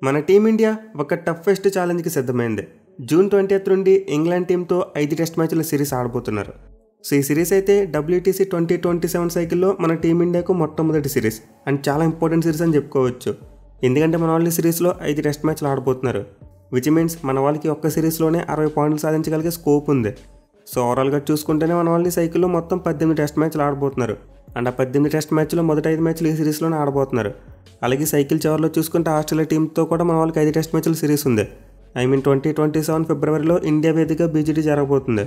మన టీమిండియా ఒక టఫెస్ట్ ఛాలెంజ్కి సిద్ధమైంది. జూన్ 20th నుండి ఇంగ్లాండ్ టీంతో 5 టెస్ట్ మ్యాచ్ల సిరీస్ ఆడబోతున్నారు. సో ఈ సిరీస్ అయితే WTC 2027 సైకిల్లో మన టీమిండియాకు మొట్టమొదటి సిరీస్ అండ్ చాలా ఇంపార్టెంట్ సిరీస్ అని చెప్పుకోవచ్చు. ఎందుకంటే మన వాళ్ళు సిరీస్లో 5 టెస్ట్ మ్యాచ్లు ఆడబోతున్నారు. విచ్ మీన్స్ మన వాళ్ళకి ఒక్క సిరీస్లోనే 60 పాయింట్లు సాధించగలిగే స్కోప్ ఉంది. సో ఓవరాల్గా చూసుకుంటేనే మన వాళ్ళని సైకిల్లో మొత్తం 18 టెస్ట్ మ్యాచ్లు ఆడబోతున్నారు. అండ్ ఆ 18 టెస్ట్ మ్యాచ్లో మొదటి 5 మ్యాచ్లు ఈ సిరీస్లోనే ఆడబోతున్నారు. అలాగే సైకిల్ చివరిలో చూసుకుంటే ఆస్ట్రేలియా టీంతో కూడా మన వాళ్ళకి 5 టెస్ట్ మ్యాచ్ల సిరీస్ ఉంది. 2027 ఫిబ్రవరిలో ఇండియా వేదిక BGT జరగబోతుంది.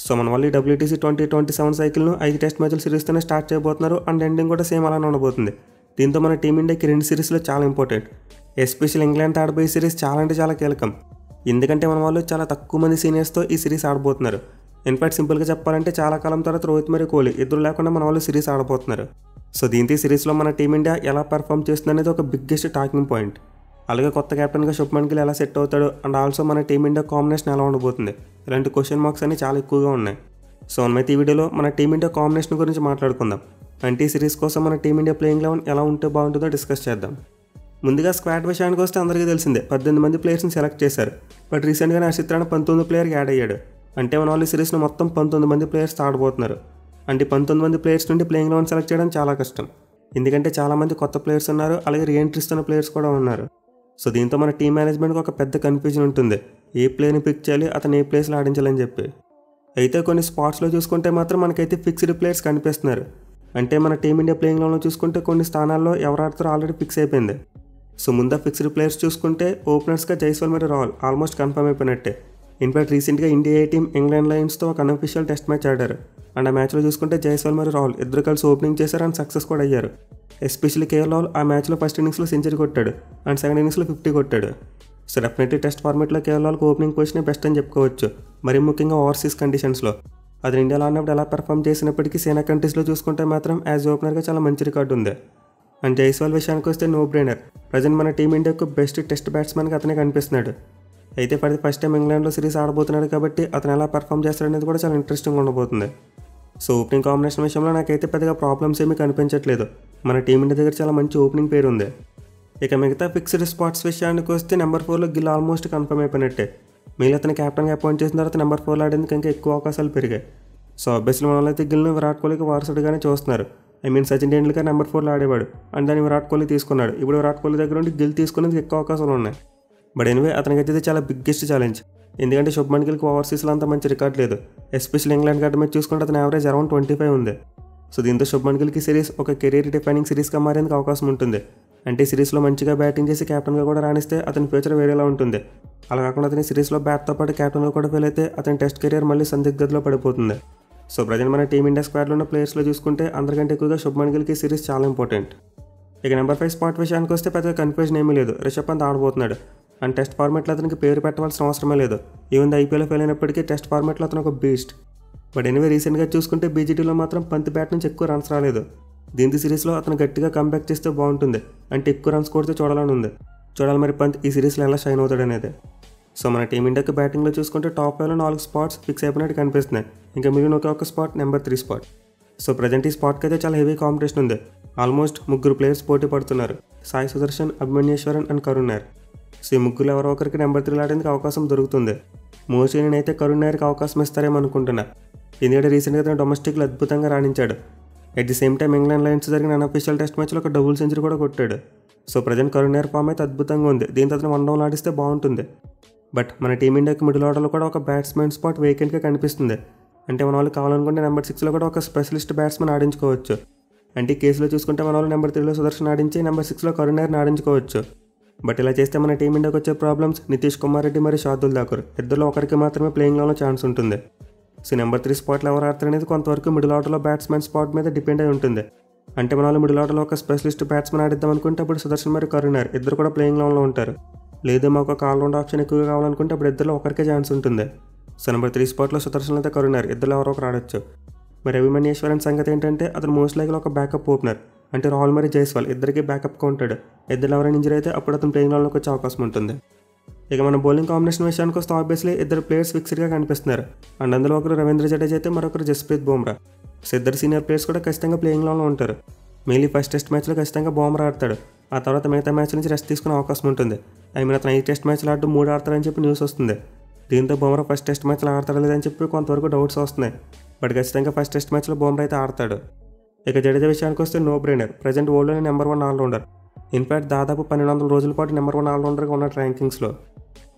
సో మన వాళ్ళు WTC 2027 సైకిల్ను 5 టెస్ట్ మ్యాచ్ల సిరీస్తోనే స్టార్ట్ చేయబోతున్నారు. అండ్ ఎండింగ్ కూడా సేమ్ అలానే ఉండబోతుంది. దీంతో మన టీమిండియాకి 2 సిరీస్లో చాలా ఇంపార్టెంట్. ఎస్పెషల్ ఇంగ్లాండ్ ఆడబోయే సిరీస్ చాలా అంటే చాలా కీలకం. ఎందుకంటే మన వాళ్ళు చాలా తక్కువ మంది సీనియర్స్తో ఈ సిరీస్ ఆడబోతున్నారు. ఇన్ఫాక్ట్ సింపుల్గా చెప్పాలంటే చాలా కాలం తర్వాత రోహిత్ మరియు కోహ్లీ ఇద్దరు లేకుండా మన వాళ్ళు సిరీస్ ఆడబోతున్నారు. సో దీంతో సిరీస్లో మన టీమిండియా ఎలా పర్ఫామ్ చేస్తుంది అనేది ఒక బిగ్గెస్ట్ టాకింగ్ పాయింట్. అలాగే కొత్త కెప్టెన్గా శుభ్మన్ గిల్ ఎలా సెట్ అవుతాడు అండ్ ఆల్సో మన టీమిండియా కాంబినేషన్ ఎలా ఉండబోతుంది, ఇలాంటి క్వశ్చన్ మార్క్స్ అన్ని చాలా ఎక్కువగా ఉన్నాయి. సో మనమైతే ఈ వీడియోలో మన టీమిండియా కాంబినేషన్ గురించి మాట్లాడుకుందాం. అంటే ఈ సిరీస్ కోసం మన టీమిండియా ప్లేయింగ్ 11 ఎలా ఉంటే బాగుంటుందో డిస్కస్ చేద్దాం. ముందుగా స్క్వాడ్ విషయానికి వస్తే అందరికీ తెలిసిందే 18 మంది ప్లేయర్స్ని సెలెక్ట్ చేశారు. బట్ రీసెంట్గానే హర్షిత్ రాణా 19 ప్లేయర్కి యాడ్ అయ్యాడు. అంటే మన వాళ్ళు సిరీస్లో మొత్తం 19 మంది ప్లేయర్స్ ఆడబోతున్నారు. అంటే 19 మంది ప్లేయర్స్ నుండి ప్లేయింగ్ 11 సెలెక్ట్ చేయడం చాలా కష్టం. ఎందుకంటే చాలామంది కొత్త ప్లేయర్స్ ఉన్నారు, అలాగే రీఎంట్రీ ఇస్తున్న ప్లేయర్స్ కూడా ఉన్నారు. సో దీంతో మన టీం మేనేజ్మెంట్కి ఒక పెద్ద కన్ఫ్యూజన్ ఉంటుంది, ఏ ప్లేయర్ని పిక్ చేయాలి, అతను ఏ ప్లేస్లో ఆడించాలని చెప్పి. అయితే కొన్ని స్పాట్స్లో చూసుకుంటే మాత్రం మనకైతే ఫిక్స్డ్ ప్లేయర్స్ కనిపిస్తున్నారు. అంటే మన టీమిండియా ప్లేయింగ్ 11 చూసుకుంటే కొన్ని స్థానాల్లో ఎవరు ఆడుతారో ఆల్రెడీ ఫిక్స్ అయిపోయింది. సో ముందు ఫిక్స్డ్ ప్లేయర్స్ చూసుకుంటే ఓపెనర్స్గా జైస్వాల్ మరియు రాహుల్ ఆల్మోస్ట్ కన్ఫర్మ్ అయిపోయినట్టే. ఇన్ఫాక్ట్ రీసెంట్గా ఇండియా టీం ఇంగ్లాండ్ లయన్స్తో ఒక అన్అఫీషియల్ టెస్ట్ మ్యాచ్ ఆడారు. అండ్ ఆ మ్యాచ్లో చూసుకుంటే జైస్వాల్ మరియు రాహుల్ ఇద్దరు కలిసి ఓపెనింగ్ చేశారు అండ్ సక్సెస్ కూడా అయ్యారు. ఎస్పెషల్లీ కేఎల్ రాహుల్ ఆ మ్యాచ్లో ఫస్ట్ ఇన్నింగ్స్లో సెంచరీ కొట్టాడు అండ్ సెకండ్ ఇన్నింగ్స్లో 50 కొట్టాడు. సో డెఫినెట్లీ టెస్ట్ ఫార్మేట్లో కేఎల్ రాహుల్కి ఓపెనింగ్ పొజిషన్ బెస్ట్ అని చెప్పుకోవచ్చు. మరీ ముఖ్యంగా ఓవర్సీస్ కండిషన్స్లో అది ఇండియాలో ఆడినప్పుడు ఎలా పెర్ఫామ్ చేసినప్పటికీ సేనా కంట్రీస్లో చూసుకుంటే మాత్రం యాజ్ ఓపెనర్గా చాలా మంచి రికార్డు ఉంది. అండ్ జైస్వాల్ విషయానికి వస్తే నో బ్రెయినర్. ప్రజెంట్ మన టీమిండియాకు బెస్ట్ టెస్ట్ బ్యాట్స్మెన్గా అతనే కనిపిస్తున్నాడు. అయితే ఫస్ట్ టైం ఇంగ్లాండ్లో సిరీస్ ఆడబోతున్నాడు కాబట్టి అతను ఎలా పర్ఫామ్ చేస్తాడనేది కూడా చాలా ఇంట్రెస్టింగ్ ఉండబోతుంది. సో ఓపెనింగ్ కాంబినేషన్ విషయంలో నాకైతే పెద్దగా ప్రాబ్లమ్స్ ఏమీ కనిపించట్లేదు. మన టీమిండియా దగ్గర చాలా మంచి ఓపెనింగ్ పేరు ఉంది. ఇక మిగతా ఫిక్స్డ్ స్పాట్స్ విషయానికి వస్తే నెంబర్ 4లో గిల్ ఆల్మోస్ట్ కన్ఫర్మ్ అయిపోయినట్టే. మిగిలిన అతను కెప్టెన్గా అపాయింట్ చేసిన తర్వాత నెంబర్ 4లో ఆడేందుకు ఇంకా ఎక్కువ అవకాశాలు పెరిగాయి. సో అబ్వియస్లీ మన అయితే గిల్ను విరాట్ కోహ్లీకి వారసుడిగానే చూస్తున్నారు. సచిన్ టెండూల్కర్ నెంబర్ 4లో ఆడేవాడు అండ్ దాన్ని విరాట్ కోహ్లీ తీసుకున్నాడు. ఇప్పుడు విరాట్ కోహ్లీ దగ్గర నుండి గిల్ తీసుకునేందుకు ఎక్కువ అవకాశాలు ఉన్నాయి. బట్ ఎనివే అతనికి అయితే చాలా బిగ్గెస్ట్ ఛాలెంజ్. ఎందుకంటే శుభ్మన్ గిల్కి ఓవర్సీస్లో అంత మంచి రికార్డ్ లేదు. ఎస్పెషల్ ఇంగ్లాండ్ గడ్డ మీద చూసుకుంటే అతని యావరేజ్ అరౌండ్ 25 ఉంది. సో దీంతో శుభ్మన్ గిల్కి సిరీస్ ఒక కెరీర్ డిఫైనింగ్ సిరీస్గా మారేందుకు అవకాశం ఉంటుంది. అంటే సిరీస్లో మంచిగా బ్యాటింగ్ చేసి కెప్టెన్గా కూడా రాణిస్తే అతని ఫ్యూచర్ వేరేలా ఉంటుంది. అలా కాకుండా అతని సిరీస్లో బ్యాట్తో పాటు కెప్టెన్గా కూడా ఫెయిల్ అయితే అతని టెస్ట్ కెరీర్ మళ్ళీ సందిగ్ధతలో పడిపోతుంది. సో ప్రజెంట్ మన టీమిండియా స్క్వాడ్లో ఉన్న ప్లేయర్స్లో చూసుకుంటే అందరికంటే ఎక్కువగా శుభ్మన్ గిల్కి సిరీస్ చాలా ఇంపార్టెంట్. ఇక నెంబర్ 5 స్పాట్ విషయానికి వస్తే పెద్దగా కన్ఫ్యూజన్ ఏమీ లేదు. రిషబ్ పంత్ ఆడబోతున్నాడు అండ్ టెస్ట్ ఫార్మాట్లో అతనికి పేరు పెట్టవలసిన అవసరమే లేదు. ఈవెన్ IPL ఫెయిల్ అయినప్పటికీ టెస్ట్ ఫార్మాట్లో అతను ఒక బీస్ట్. బట్ ఎనివే రీసెంట్గా చూసుకుంటే BGTలో మాత్రం పంత్ బ్యాట్ నుంచి ఎక్కువ రన్స్ రాలేదు. దీంతో సిరీస్లో అతను గట్టిగా కంబ్యాక్ చేస్తే బాగుంటుంది. అంటే ఎక్కువ రన్స్ కొడితే చూడాలని ఉంది. చూడాలి మరి పంత్ ఈ సిరీస్లో ఎలా షైన్ అవుతాడు అనేది. సో మన టీమిండియాకి బ్యాటింగ్లో చూసుకుంటే టాప్ 5లో 4 స్పాట్స్ ఫిక్స్ అయిపోయినట్టు కనిపిస్తున్నాయి. ఇంకా మిగిలిన ఒక spot number 3 spot. So present ఈ స్పాట్కి అయితే చాలా హెవీ కాంపిటీషన్ ఉంది. ఆల్మోస్ట్ 3 ప్లేయర్స్ పోటీ పడుతున్నారు, సాయి సుదర్శన్, అభిమన్యేశ్వరన్ అండ్ కరుణ్ నాయర్. సో ఈ ముగ్గురు ఎవరో ఒకరికి నెంబర్ 3 ఆడేందుకు అవకాశం దొరుకుతుంది. మోస్ట్లీ నేనైతే కరుణ్ నాయర్కి అవకాశం ఇస్తారేమో అనుకుంటున్నా. ఎందుకంటే రీసెంట్గా తన డొమెస్టిక్లో అద్భుతంగా రాణించాడు. At the same time England Lions జరిగిన అన్అఫీషియల్ టెస్ట్ మ్యాచ్లో ఒక డబుల్ సెంచరీ కూడా కొట్టాడు. So present Karun Nayar form అయితే అద్భుతంగా ఉంది. దీంతో అతను 1 డౌన్ ఆడిస్తే బాగుంటుంది. బట్ మన టీమిండియాకి మిడిల్ ఆర్డర్లో కూడా ఒక బ్యాట్స్మెన్ స్పాట్ వేకెంట్గా కనిపిస్తుంది. అంటే మన వాళ్ళు కావాలనుకుంటే నెంబర్ 6లో కూడా ఒక స్పెషలిస్ట్ బ్యాట్స్మెన్ ఆడించుకోవచ్చు. అంటే ఈ కేసులో చూసుకుంటే మన వాళ్ళు నెంబర్ 3లో సుదర్శన్ ఆడించి నెంబర్ 6లో కరుణ్ నాయర్ని ఆడించుకోవచ్చు. బట్ ఇలా చేస్తే మన టీమిండియాకి వచ్చే ప్రాబ్లమ్స్ నితీష్ కుమార్ రెడ్డి మరియు శార్దుల్ ఠాకూర్ ఇద్దరిలో ఒకరికి మాత్రమే ప్లేయింగ్ 11లో ఛాన్స్ ఉంటుంది. సో నెంబర్ 3 స్పాట్లో ఎవరు ఆడతారు అనేది కొంతవరకు మిడిల్ ఆర్డర్లో బ్యాట్స్మెన్ స్పాట్ మీద డిపెండ్ అయి ఉంటుంది. అంటే మన వాళ్ళు మిడిల్ ఆర్డర్లో ఒక స్పెషలిస్ట్ బ్యాట్స్మెన్ ఆడిద్దాం అనుకుంటే అప్పుడు సుదర్శన్ మరియు కరుణ్ నాయర్ ఇద్దరు కూడా ప్లేయింగ్ 11లో ఉంటారు. లేదు మాకు ఒక ఆల్రౌండ్ ఆప్షన్ ఎక్కువగా కావాలనుకుంటే అప్పుడు ఇద్దరిలో ఒకరికే ఛాన్స్ ఉంటుంది. సో నెంబర్ 3 స్పాట్లో సుదర్శన్ అయితే కరుణ్ నాయర్ ఇద్దరు ఎవరో ఒకరు ఆడొచ్చు. మరి అభిమన్యేశ్వరన్ సంగతి ఏంటంటే అతను మోస్ట్ లైక్లో ఒక బ్యాకప్ ఓపెనర్. అంటే రాహుల్ మరియు జైస్వాల్ ఇద్దరికి బ్యాకప్గా ఉంటాడు. ఇద్దరు ఎవరైనా ఇంజరీ అయితే అప్పుడు అతను ప్లేయింగ్ 11లోకి వచ్చే అవకాశం ఉంటుంది. ఇక మన బౌలింగ్ కాంబినేషన్ విషయానికి వస్తే ఆబ్వియస్లీ ఇద్దరు ప్లేయర్స్ ఫిక్స్డ్గా కనిపిస్తున్నారు. అండ్ అందులో ఒకరు రవీంద్ర జడేజా అయితే మరొకరు జస్ప్రీత్ బుమ్రా. సో ఇద్దరు సీనియర్ ప్లేయర్స్ కూడా ఖచ్చితంగా ప్లేయింగ్ 11లో ఉంటారు. మెయిన్లీ ఫస్ట్ టెస్ట్ మ్యాచ్లో ఖచ్చితంగా బుమ్రా ఆడతాడు. ఆ తర్వాత మిగతా మ్యాచ్ నుంచి రెస్ట్ తీసుకునే అవకాశం ఉంటుంది. అతను 5 టెస్ట్ మ్యాచ్లు ఆడటం 3 ఆడతారని చెప్పి న్యూస్ వస్తుంది. దీంతో బుమ్రా ఫస్ట్ టెస్ట్ మ్యాచ్లో ఆడతారా లేదని చెప్పి కొంతవరకు డౌట్స్ వస్తున్నాయి. బట్ ఖచ్చితంగా ఫస్ట్ టెస్ట్ మ్యాచ్లో బుమ్రా అయితే ఆడతాడు. ఇక జడేజా విషయానికి వస్తే నో బ్రెయినర్. ప్రజెంట్ వరల్డ్లోనే నెంబర్ 1 ఆల్రౌండర్. ఇన్ఫాక్ట్ దాదాపు 1200 రోజుల పాటు నెంబర్ 1 ఆల్రౌండర్గా ఉన్న ర్యాంకింగ్స్లో.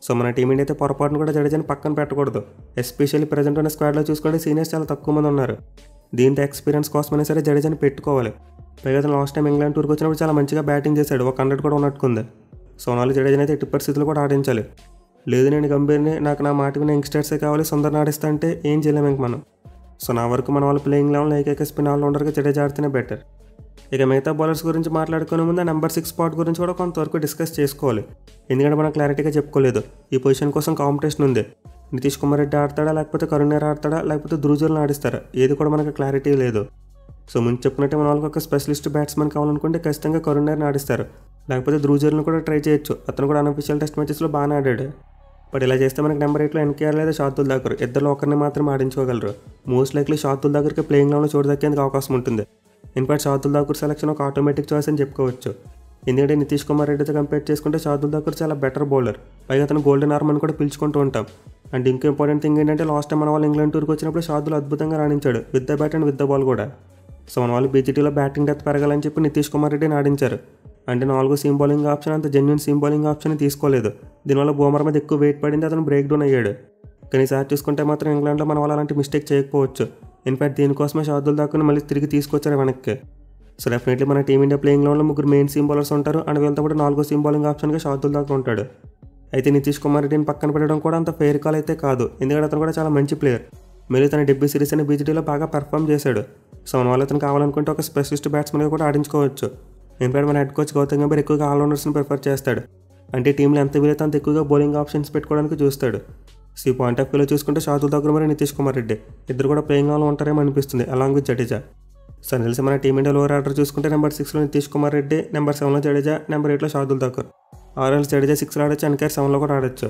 సో మన టీమిండియా అయితే పొరపాటును కూడా జడేజాని పక్కన పెట్టకూడదు. ఎస్పెషల్లీ ప్రజెంట్ ఉన్న స్క్వాడ్లో చూసుకుంటే సీనియర్స్ చాలా తక్కువ మంది ఉన్నారు. దీంతో ఎక్స్పీరియన్స్ కోసమైనా సరే జడేజాని పెట్టుకోవాలి. పైగా లాస్ట్ టైం ఇంగ్లాండ్ టూర్కి వచ్చినప్పుడు చాలా మంచిగా బ్యాటింగ్ చేశాడు. ఒక 100 కూడా ఉన్నట్టుకుంది. సో నాలుగు జడేజాని అయితే ఎట్టి పరిస్థితులు కూడా ఆడించాలి. లేదు నేను గంభీర్ని, నాకు నా మాట విన్న యంగ్స్టర్సే కావాలి, సుందర్ని ఆడిస్తా అంటే ఏం చేయలేము ఇంక మనం. సో నా వరకు మన వాళ్ళు ప్లేయింగ్ లెవెల్ ఏకైక స్పిన్ ఆల్రౌండర్గా జడేజా ఆడితేనే బెటర్. ఇక మిగతా బౌలర్స్ గురించి మాట్లాడుకునే ముందు నెంబర్ 6 స్పాట్ గురించి కూడా కొంతవరకు డిస్కస్ చేసుకోవాలి. ఎందుకంటే మనం క్లారిటీగా చెప్పుకోలేదు. ఈ పొజిషన్ కోసం కాంపిటీషన్ ఉంది. నితీష్ కుమార్ రెడ్డి ఆడతాడా, లేకపోతే కరుణ్ నాయర్ ఆడతాడా, లేకపోతే ధ్రువజుల్ని ఆడిస్తారా, ఏది కూడా మనకు క్లారిటీ లేదు. సో ముందు చెప్పినట్టే మన వాళ్ళకి ఒక స్పెషలిస్ట్ బ్యాట్స్మెన్ కావాలనుకుంటే ఖచ్చితంగా కరుణ్ నాయర్ని ఆడిస్తారు. లేకపోతే ధ్రువజుల్ని కూడా ట్రై చేయొచ్చు. అతను కూడా అన్అఫీషియల్ టెస్ట్ మ్యాచెస్లో బాగానే ఆడాడు. బట్ ఇలా చేస్తే మనకి నెంబర్ 8లో ఎన్కేఆర్ లేదా షార్దుల్ ఠాకూర్ ఇద్దరిలో ఒకరిని మాత్రమే ఆడించుకోగలరు. మోస్ట్ లైక్లీ షార్దుల్ ఠాకూర్కి ప్లేయింగ్ లెవెల్లో చోటు దక్కేందుకు అవకాశం ఉంటుంది. ఇన్ఫాక్ట్ షార్దుల్ ఠాకూర్ సెలక్షన్ ఒక ఆటోమేటిక్ చాయిస్ అని చెప్పుకోవచ్చు. ఎందుకంటే నితీష్ కుమార్ రెడ్డితో కంపేర్ చేసుకుంటే షార్దుల్ ఠాకూర్ చాలా బెటర్ బౌలర్. పైగా అతను గోల్డెన్ ఆర్మ్ అని కూడా పిలుచుకుంటూ ఉంటాం. అండ్ ఇంకో ఇంపార్టెంట్ థింగ్ ఏంటంటే లాస్ట్ టైం మన వాళ్ళు ఇంగ్లాండ్ టూర్కి వచ్చినప్పుడు షార్దుల్ అద్భుతంగా రాణించాడు with the bat and with the ball కూడా. సో మన వాళ్ళు బీజీటీలో బ్యాటింగ్ డెత్ పెరగాలని చెప్పి నితీష్ కుమార్ రెడ్డిని ఆడించారు. అంటే 4 సీమ్ బౌలింగ్ ఆప్షన్ అంత జెన్యూన్ సీమ్ బౌలింగ్ ఆప్షన్ తీసుకోలేదు. దీనివల్ల బుమ్రా మీద ఎక్కువ వెయిట్ పడింది, అతను బ్రేక్ డౌన్ అయ్యాడు. కానీ ఈసారి చూసుకుంటే మాత్రం ఇంగ్లాండ్లో మన వాళ్ళు అలాంటి మిస్టేక్ చేయకపోవచ్చు. ఇన్ఫాక్ట్ దీనికోసమే షార్దుల్ ఠాకూర్ని మళ్ళీ తిరిగి తీసుకొచ్చారు వెనక్కి. సో డెఫినెట్లీ మన టీమిండియా ప్లేయింగ్ లెవెల్లో 3 మెయిన్ సీమ్ బౌలర్స్ ఉంటారు. అండ్ వీళ్ళతో పాటు 4 సీమ్ బౌలింగ్ ఆప్షన్గా షార్దుల్ ఠాకూర్ ఉంటాడు. అయితే నితీష్ కుమార్ రెడ్డిని పక్కన పెట్టడం కూడా అంత ఫెయిర్ కాల్ అయితే కాదు. ఎందుకంటే అతను కూడా చాలా మంచి ప్లేయర్. మళ్ళీ తన డెబ్యూ సిరీస్ అనే బీజీటీలో బాగా పర్ఫామ్ చేశాడు. సో మన వాళ్ళు అతను కావాలనుకుంటే ఒక స్పెషలిస్ట్ బ్యాట్స్మెన్గా కూడా ఆడించుకోవచ్చు. ఇన్ఫాక్ట్ మన హెడ్ కోచ్ గౌతమ్ గంభీర్ ఎక్కువగా ఆల్రౌండర్స్ని ప్రిఫర్ చేస్తాడు. అంటే టీంలో ఎంత వీలైతే అంత ఎక్కువగా బౌలింగ్ ఆప్షన్స్ పెట్టుకోవడానికి చూస్తాడు. సో ఈ పాయింట్ ఆఫ్ వ్యూలో చూసుకుంటే షార్దుల్ ఠాకూర్ మరియు నితీష్ కుమార్ రెడ్డి ఇద్దరు కూడా ప్లేయింగ్ లెవెల్లో ఉంటారేమో అనిపిస్తుంది అలాంగ్ విత్ జడేజా. సో తెలిసి మన టీమిండియా లోవర్ ఆర్డర్ చూసుకుంటే నెంబర్ 6లో నితీష్ కుమార్ రెడ్డి, నెంబర్ 7లో జడేజా, నెంబర్ 8లో షార్దుల్ ఠాకూర్. ఆర్ఎల్స్ జడేజా 6లో ఆడొచ్చు, ఎన్కేఆర్ 7లో కూడా ఆడొచ్చు.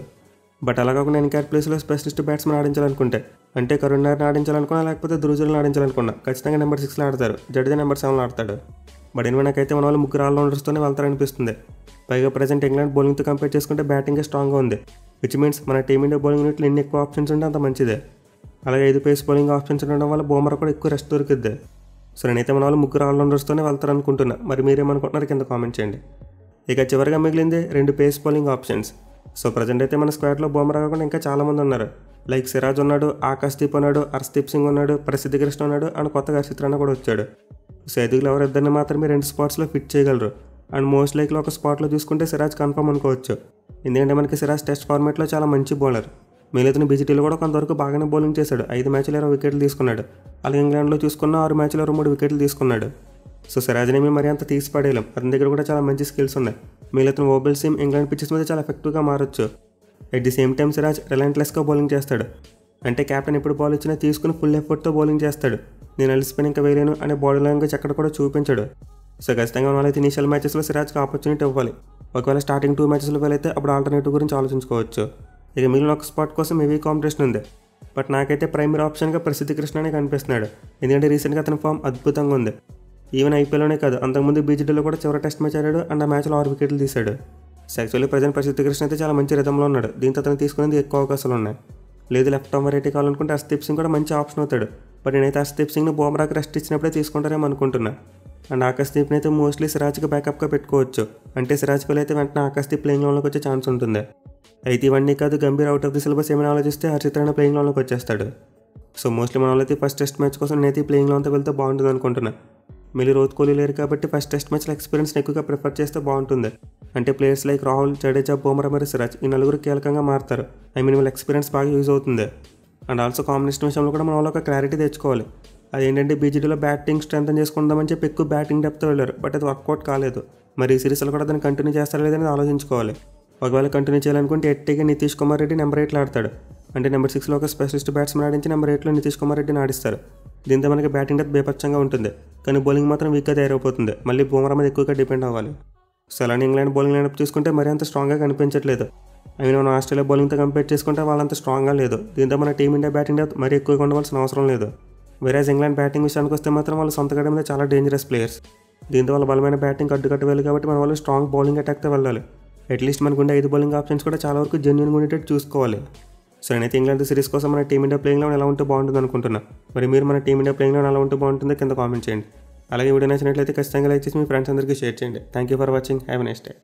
బట్ అలా కాకుండా ఎన్కేఆర్ ప్లేస్లో స్పెషలిస్ట్ బ్యాట్స్మెన్ ఆడించాలనుకుంటే, అంటే కరుణ్ నాయర్ని ఆడించాలనుకున్నా లేకపోతే ధ్రువజుల్ని ఆడించాలనుకున్నా ఖచ్చితంగా నెంబర్ 6లో ఆడతారు. జడేజా నెంబర్ 7లో ఆడతాడు. బట్ నాకైతే మన వాళ్ళు 3 ఆల్రౌండర్స్తోనే వెళ్తారనిపిస్తుంది. పైగా ప్రజెంట్ ఇంగ్లాండ్ బౌలింగ్తో కంపేర్ చేసుకుంటే బ్యాటింగే స్ట్రాంగ్గా ఉంది. విచ్ మీన్స్ మన టీమిండియా బౌలింగ్ యూనిట్లో ఎన్ని ఎక్కువ ఆప్షన్స్ ఉంటే అంత మంచిదే. అలాగే 5 పేస్ బౌలింగ్ ఆప్షన్స్ ఉండడం వల్ల బుమ్రా కూడా ఎక్కువ రెస్ట్ దొరికిద్ది. సో నేనైతే మన వాళ్ళు 3 ఆల్రౌండర్స్తోనే వెళ్తారనుకుంటున్నా. మరి మీరేమనుకుంటున్నారు కింద కామెంట్ చేయండి. ఇక చివరిగా మిగిలింది 2 pace bowling options. So present అయితే మన స్క్వాడ్లో బుమ్రా కాకుండా ఇంకా చాలామంది ఉన్నారు. లైక్ సిరాజ్ ఉన్నాడు, ఆకాశ్దీప్ ఉన్నాడు, హర్షదీప్ సింగ్ ఉన్నాడు, ప్రసిద్ధ కృష్ణ ఉన్నాడు, అండ్ కొత్తగా హర్షిత్ రాణా కూడా వచ్చాడు. సో ఎదుగులు ఎవరిద్దరిని మాత్రమే 2 స్పాట్స్లో ఫిట్ చేయగలరు. అండ్ మోస్ట్ లైక్లో ఒక స్పాట్లో చూసుకుంటే సిరాజ్ కన్ఫర్మ్ అనుకోవచ్చు. ఎందుకంటే మనకి సిరాజ్ టెస్ట్ ఫార్మాట్లో చాలా మంచి బౌలర్. మిగతా బీజీటీలో కూడా కొంతవరకు బాగానే బౌలింగ్ చేశాడు. 5 మ్యాచ్లు 20 వికెట్లు తీసుకున్నాడు. అలాగే ఇంగ్లాండ్లో చూసుకున్న 6 మ్యాచ్లు 23 వికెట్లు తీసుకున్నాడు. సో సిరాజ్ని మరి అంత తీసి పడేయలేం. అతని దగ్గర కూడా చాలా మంచి స్కిల్స్ ఉన్నాయి. మిగతా ఓబెల్ సీమ్ ఇంగ్లాండ్ పిచ్చెస్ మీద చాలా ఎఫెక్టివ్గా మారొచ్చు. At the same time Siraj రిలెంట్లెస్గా బౌలింగ్ చేస్తాడు. అంటే కెప్టెన్ ఎప్పుడు బాల్ ఇచ్చినా తీసుకుని ఫుల్ ఎఫర్ట్తో బౌలింగ్ చేస్తాడు. నేను అలిసిపోయిన ఇంకా వేయలేను అనే బాడీ లాంగ్వేజ్ అక్కడ కూడా చూపించాడు. సో ఖచ్చితంగా వాళ్ళైతే ఇనీషియల్ మ్యాచెస్లో సిరాజ్కి ఆపర్చునిటీ ఇవ్వాలి. ఒకవేళ స్టార్టింగ్ 2 మ్యాచెస్లో వెళ్ళైతే అప్పుడు ఆల్టర్నేటివ్ గురించి ఆలోచించుకోవచ్చు. ఇక మిగిలిన ఒక స్పాట్ కోసం హెవీ కాంపిటీషన్ ఉంది. బట్ నాకైతే ప్రైమరీ ఆప్షన్గా ప్రసిద్ధ కృష్ణనే కనిపిస్తున్నాడు. ఎందుకంటే రీసెంట్గా అతని ఫామ్ అద్భుతంగా ఉంది. ఈవెన్ ఐపీఎల్లోనే కాదు, అంతకుముందు బీజీటీలో కూడా చివరి టెస్ట్ మ్యాచ్ ఆడాడు. అండ్ ఆ మ్యాచ్లో 6 వికెట్లు తీశాడు. సో యాక్చువల్లీ ప్రజెంట్ ప్రసిద్ధ కృష్ణ అయితే చాలా మంచి రిథంలో ఉన్నాడు. దీంతో అతను తీసుకునేది ఎక్కువ అవకాశాలు ఉన్నాయి. లేదు లెఫ్ట్ ఆర్మ్ వెరైటీ కావాలనుకుంటే హర్షదీప్ సింగ్ కూడా మంచి ఆప్షన్ అవుతాడు. బట్ నేనైతే హర్షదీప్ సింగ్ని బుమ్రాకి రెస్ట్ ఇచ్చినప్పుడే తీసుకుంటారేమో అనుకుంటున్నా. అండ్ ఆకాశ్దీప్ని అయితే మోస్ట్లీ సిరాజ్కి బ్యాకప్గా పెట్టుకోవచ్చు. అంటే సిరాజ్ పైలు అయితే వెంటనే ఆకాశ్దీప్ ప్లేయింగ్ లెవెల్లోకి వచ్చే ఛాన్స్ ఉంటుంది. అయితే ఇవన్నీ కాదు, Gambhir out of the syllabus ఏమైనా ఆలోచిస్తే హర్షిత్ రాణా ప్లేయింగ్ లెవెల్లోకి వచ్చేస్తాడు. సో మోస్ట్లీ మన వాళ్ళైతే ఫస్ట్ టెస్ట్ మ్యాచ్ కోసం నేనైతే ప్లేయింగ్ లెవెల్తో వెళ్తే బాగుంటుంది అనుకుంటున్నా. మళ్ళీ రోహిత్ కోహ్లీ లేరు కాబట్టి ఫస్ట్ టెస్ట్ మ్యాచ్లో ఎక్స్పీరియన్స్ని ఎక్కువగా ప్రిఫర్ చేస్తే బాగుంటుంది. అంటే ప్లేయర్స్ లైక్ రాహుల్, జడేజా, బుమ్రా మరియు సిరాజ్ ఈ 4 కీలకంగా మారుతారు. వీళ్ళ ఎక్స్పీరియన్స్ బాగా యూజ్ అవుతుంది. అండ్ ఆల్సో కాంబినేషన్ విషయంలో కూడా మన వాళ్ళు ఒక క్లారిటీ తెచ్చుకోవాలి. అదేంటంటే బీజీటీలో బ్యాటింగ్ స్ట్రెంత్ చేసుకుందామని చెప్పి ఎక్కువ బ్యాటింగ్ డెప్త్ వెళ్ళారు. బట్ అది వర్కౌట్ కాలేదు. మరి ఈ సిరీస్లో కూడా దాన్ని కంటిన్యూ చేస్తారా లేదని ఆలోచించుకోవాలి. ఒకవేళ కంటిన్యూ చేయాలనుకుంటే ఎట్టిగా నితీష్ కుమార్ రెడ్డి నెంబర్ 8లో ఆడతాడు. అంటే నెంబర్ 6లో ఒక స్పెషలిస్ట్ బ్యాట్స్మెన్ ఆడించి నెంబర్ 8లో నితీష్ కుమార్ రెడ్డిని ఆడిస్తారు. దీంతో మనకి బ్యాటింగ్ డెత్ బేపచ్చంగా ఉంటుంది. కానీ బౌలింగ్ మాత్రం వీక్గా తయారైపోతుంది. మళ్ళీ బుమ్రా మీద ఎక్కువగా డిపెండ్ అవ్వాలి. సో అలానే ఇంగ్లాండ్ బౌలింగ్ లైనప్ చూసుకుంటే మరీ అంత స్ట్రాంగ్గా కనిపించట్లేదు. మనం ఆస్ట్రేలియా బౌలింగ్తో కంపేర్ చేసుకుంటే వాళ్ళంత స్ట్రాంగ్గా లేదు. దీంతో మన టీమిండియా బ్యాటింగ్ డెత్ మరీ ఎక్కువగా ఉండవలసిన అవసరం లేదు. వేరేజ్ ఇంగ్లాండ్ బ్యాటింగ్ విషయానికి వస్తే మాత్రం వాళ్ళు సొంత గడ్డ మీద చాలా డేంజరస్ ప్లేయర్స్. దీంతో వాళ్ళ బలమైన బ్యాటింగ్ అడ్డుకట్టవాలి కాబట్టి మన వాళ్ళు స్ట్రాంగ్ బౌలింగ్ అటాక్తో వెళ్ళాలి. అట్లీస్ట్ మనకుండే 5 బౌలింగ్ ఆప్షన్స్ కూడా చాలా వరకు జెన్యూన్గా ఉండేటట్టు చూసుకోవాలి. సో నేనైతే ఇంగ్లాండ్ సిరీస్ కోసం మన టీమిండియా ప్లేయింగ్ లెవెన్ ఎలా ఉంటే బాగుంటుంది అనుకుంటున్నా. మరి మీరు మన టీమిండియా ప్లేయింగ్ లెవెన్ ఎలా ఉంటే బాగుంటుందో కింద కామెంట్ చేయండి. అలాగే వీడియో నచ్చినట్లయితే ఖచ్చితంగా లైక్ చేసి మీ ఫ్రెండ్స్ అందరికీ షేర్ చేయండి. Thank you for watching. Have a nice day.